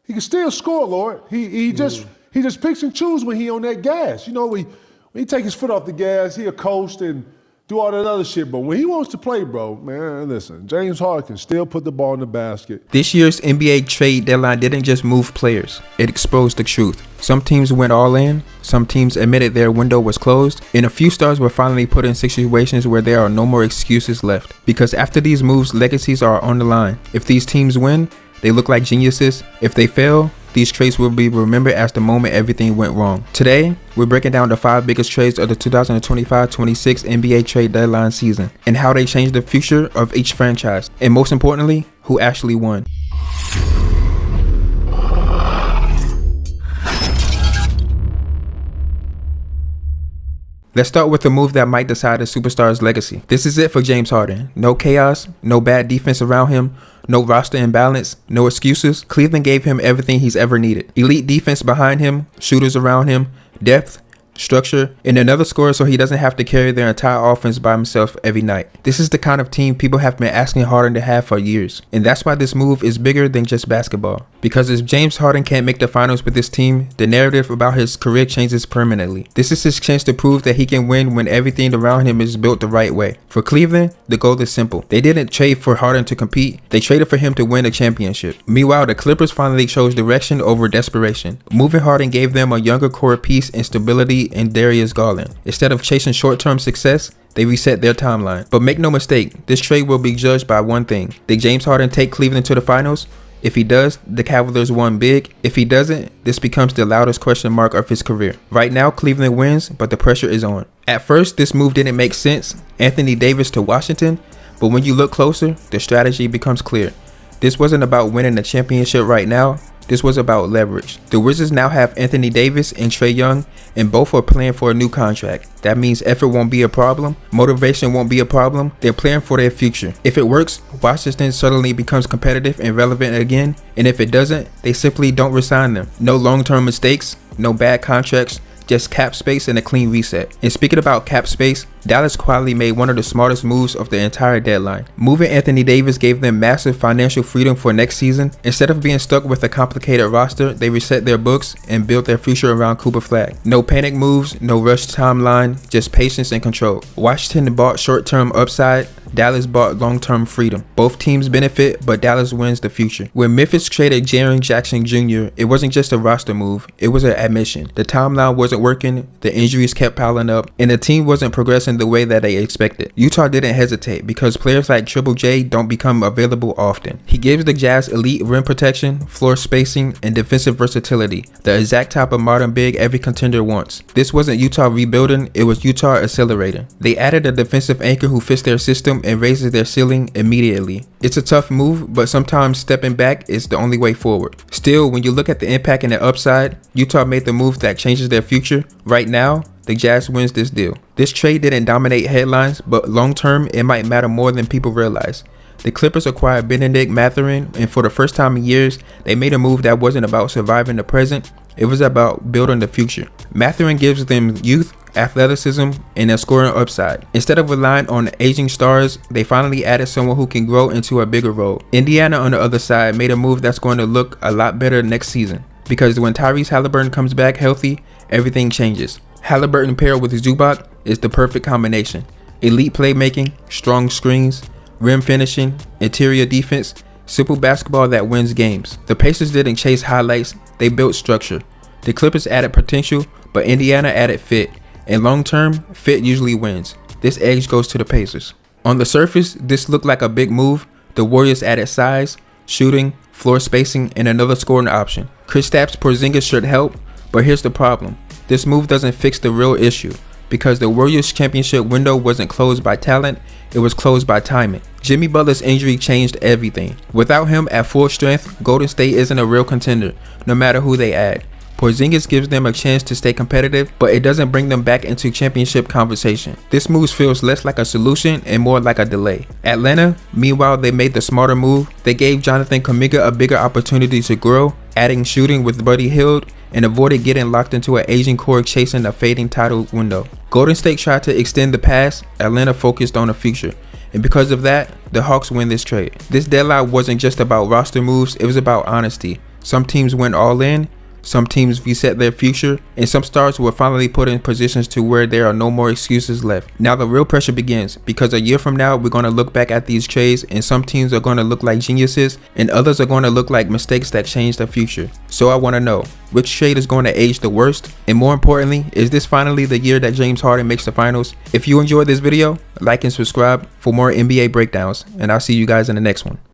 He can still score, Lord. He just picks and chooses when he on that gas. You know, when he take his foot off the gas, he'll coast and do all that other shit. But when he wants to play, bro, man, listen, James Harden can still put the ball in the basket. This year's NBA trade deadline didn't just move players. It exposed the truth. Some teams went all in. Some teams admitted their window was closed. And a few stars were finally put in situations where there are no more excuses left. Because after these moves, legacies are on the line. If these teams win, they look like geniuses. If they fail, these trades will be remembered as the moment everything went wrong. Today, we're breaking down the 5 biggest trades of the 2025-26 NBA trade deadline season and how they changed the future of each franchise. And most importantly, who actually won. Let's start with the move that might decide a superstar's legacy. This is it for James Harden. No chaos, no bad defense around him, no roster imbalance, no excuses. Cleveland gave him everything he's ever needed. Elite defense behind him, shooters around him, depth, structure, and another scorer so he doesn't have to carry their entire offense by himself every night. This is the kind of team people have been asking Harden to have for years. And that's why this move is bigger than just basketball. Because if James Harden can't make the finals with this team, the narrative about his career changes permanently. This is his chance to prove that he can win when everything around him is built the right way. For Cleveland, the goal is simple. They didn't trade for Harden to compete, they traded for him to win a championship. Meanwhile, the Clippers finally chose direction over desperation. Moving Harden gave them a younger core piece and stability in Darius Garland. Instead of chasing short-term success, they reset their timeline. But make no mistake, this trade will be judged by one thing. Did James Harden take Cleveland to the finals? If he does, the Cavaliers won big. If he doesn't, this becomes the loudest question mark of his career. Right now, Cleveland wins, but the pressure is on. At first, this move didn't make sense. Anthony Davis to Washington. But when you look closer, the strategy becomes clear. This wasn't about winning a championship right now. This was about leverage. The Wizards now have Anthony Davis and Trae Young, and both are playing for a new contract. That means effort won't be a problem, motivation won't be a problem. They're playing for their future. If it works, Washington suddenly becomes competitive and relevant again, and if it doesn't, they simply don't resign them. No long-term mistakes, no bad contracts, just cap space and a clean reset. And speaking about cap space, Dallas quietly made one of the smartest moves of the entire deadline. Moving Anthony Davis gave them massive financial freedom for next season. Instead of being stuck with a complicated roster, they reset their books and built their future around Cooper Flag. No panic moves, no rushed timeline, just patience and control. Washington bought short-term upside, Dallas bought long-term freedom. Both teams benefit, but Dallas wins the future. When Memphis traded Jaren Jackson Jr., it wasn't just a roster move, it was an admission. The timeline wasn't working, the injuries kept piling up, and the team wasn't progressing the way that they expected. Utah didn't hesitate because players like Triple J don't become available often. He gives the Jazz elite rim protection, floor spacing, and defensive versatility, the exact type of modern big every contender wants. This wasn't Utah rebuilding, it was Utah accelerating. They added a defensive anchor who fits their system and raises their ceiling immediately. It's a tough move, but sometimes stepping back is the only way forward. Still, when you look at the impact and the upside, Utah made the move that changes their future. Right now, the Jazz wins this deal. This trade didn't dominate headlines, but long term, it might matter more than people realize. The Clippers acquired Benedict Mathurin, and for the first time in years, they made a move that wasn't about surviving the present, it was about building the future. Mathurin gives them youth, athleticism, and a scoring upside. Instead of relying on aging stars, they finally added someone who can grow into a bigger role. Indiana, on the other side, made a move that's going to look a lot better next season. Because when Tyrese Halliburton comes back healthy, everything changes. Halliburton paired with Zubac is the perfect combination. Elite playmaking, strong screens, rim finishing, interior defense, simple basketball that wins games. The Pacers didn't chase highlights, they built structure. The Clippers added potential, but Indiana added fit. And long term, fit usually wins. This edge goes to the Pacers. On the surface, this looked like a big move. The Warriors added size, shooting, floor spacing, and another scoring option. Kristaps Porzingis should help, but here's the problem. This move doesn't fix the real issue, because the Warriors' championship window wasn't closed by talent, it was closed by timing. Jimmy Butler's injury changed everything. Without him at full strength, Golden State isn't a real contender, no matter who they add. Porzingis gives them a chance to stay competitive, but it doesn't bring them back into championship conversation. This move feels less like a solution and more like a delay. Atlanta, meanwhile, they made the smarter move. They gave Jonathan Kuminga a bigger opportunity to grow, adding shooting with Buddy Hield, and avoided getting locked into an aging core chasing a fading title window. Golden State tried to extend the past, Atlanta focused on the future. And because of that, the Hawks win this trade. This deadline wasn't just about roster moves, it was about honesty. Some teams went all in, some teams reset their future, and some stars were finally put in positions to where there are no more excuses left. Now the real pressure begins, because a year from now we're going to look back at these trades and some teams are going to look like geniuses and others are going to look like mistakes that change the future. So I want to know, which trade is going to age the worst? And more importantly, is this finally the year that James Harden makes the finals? If you enjoyed this video, like and subscribe for more NBA breakdowns, and I'll see you guys in the next one.